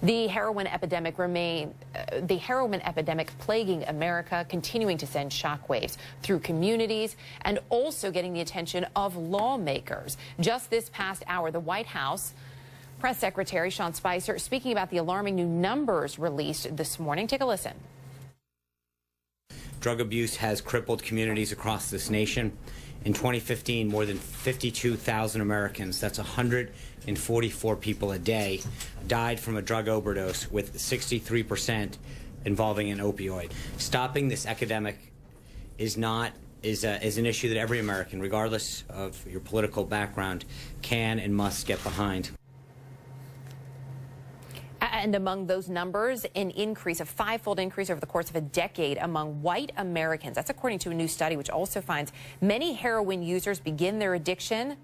The heroin epidemic plaguing America, continuing to send shockwaves through communities and also getting the attention of lawmakers. Just this past hour, the White House Press Secretary Sean Spicer speaking about the alarming new numbers released this morning. Take a listen. Drug abuse has crippled communities across this nation. In 2015, more than 52,000 Americans, that's 144 people a day, died from a drug overdose, with 63% involving an opioid. Stopping this epidemic is an issue that every American, regardless of your political background, can and must get behind. And among those numbers, a five-fold increase over the course of a decade among white Americans. That's according to a new study which also finds many heroin users begin their addiction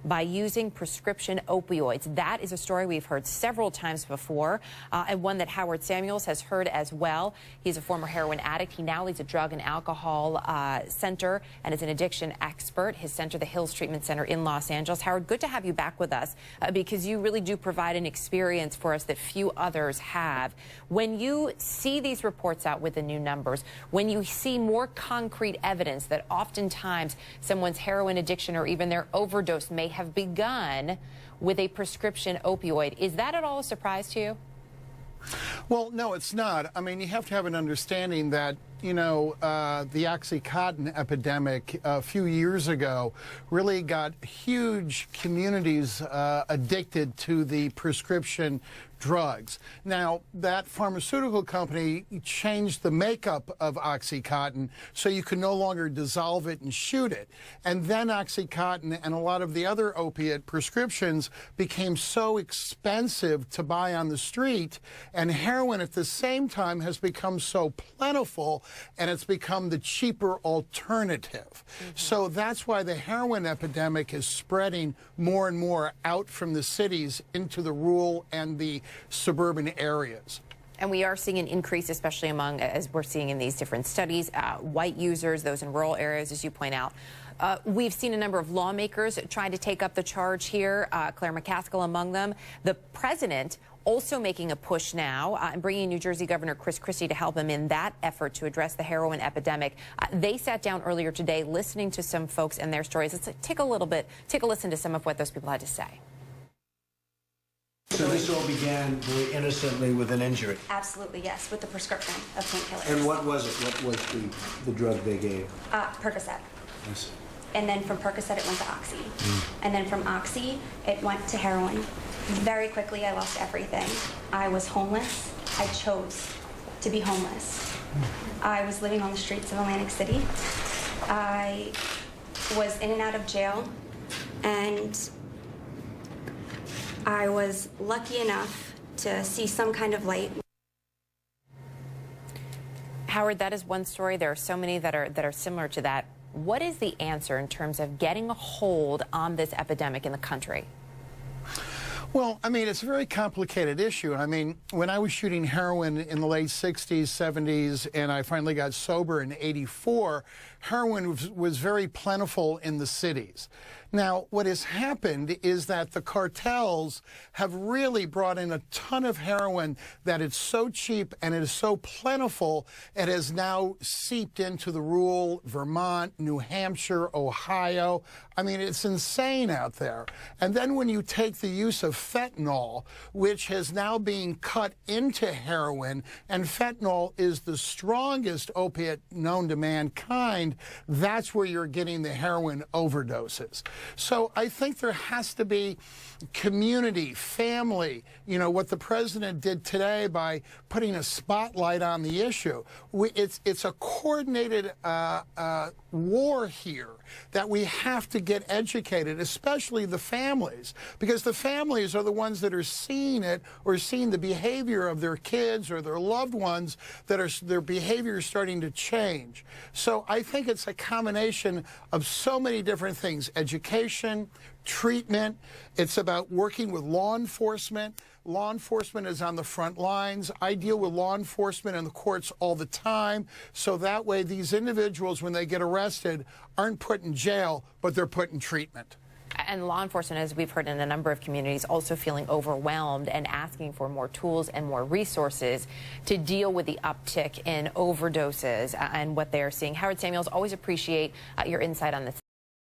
by using prescription opioids. That is a story we've heard several times before, and one that Howard Samuels has heard as well. He's a former heroin addict. He now leads a drug and alcohol center and is an addiction expert. His center, the Hills Treatment Center in Los Angeles. Howard, good to have you back with us because you really do provide an experience for us that few others have. When you see these reports out with the new numbers, when you see more concrete evidence that oftentimes someone's heroin addiction or even their overdose may have begun with a prescription opioid, is that at all a surprise to you? Well, no, it's not. I mean, you have to have an understanding that, you know, the OxyContin epidemic a few years ago really got huge communities addicted to the prescription drugs. Now, that pharmaceutical company changed the makeup of OxyContin so you could no longer dissolve it and shoot it. And then OxyContin and a lot of the other opiate prescriptions became so expensive to buy on the street, and heroin at the same time has become so plentiful, and it's become the cheaper alternative. So that's why the heroin epidemic is spreading more and more out from the cities into the rural and the suburban areas. And we are seeing an increase, especially among, as we're seeing in these different studies, white users, those in rural areas, as you point out. We've seen a number of lawmakers trying to take up the charge here, Claire McCaskill among them. The president also making a push now and bringing New Jersey Governor Chris Christie to help him in that effort to address the heroin epidemic. They sat down earlier today listening to some folks and their stories. Let's take a listen to some of what those people had to say. So this all began very innocently with an injury? Absolutely, yes, with the prescription of painkillers. And what was it? What was the drug they gave? Percocet. Yes. And then from Percocet it went to Oxy. And then from Oxy it went to heroin. Very quickly I lost everything. I was homeless. I chose to be homeless. I was living on the streets of Atlantic City. I was in and out of jail, and I was lucky enough to see some kind of light. Howard, that is one story. There are so many that are similar to that. What is the answer in terms of getting a hold on this epidemic in the country? Well, I mean, it's a very complicated issue. I mean, when I was shooting heroin in the late 60s, 70s, and I finally got sober in '84, heroin was very plentiful in the cities. Now, what has happened is that the cartels have really brought in a ton of heroin that it's so cheap and it is so plentiful, it has now seeped into the rural Vermont, New Hampshire, Ohio. I mean, it's insane out there. And then when you take the use of fentanyl, which has now been cut into heroin, and fentanyl is the strongest opiate known to mankind, that's where you're getting the heroin overdoses. So I think there has to be community, family, you know, what the president did today by putting a spotlight on the issue. It's a coordinated war here that we have to get educated, especially the families, because the families are the ones that are seeing it or seeing the behavior of their kids or their loved ones that are their behavior is starting to change. So I think it's a combination of so many different things: education, treatment. It's about working with law enforcement. Law enforcement is on the front lines. I deal with law enforcement in the courts all the time, so that way these individuals, when they get arrested, aren't put in jail, but they're put in treatment. And law enforcement, as we've heard in a number of communities, also feeling overwhelmed and asking for more tools and more resources to deal with the uptick in overdoses and what they're seeing. Howard Samuels, always appreciate your insight on this.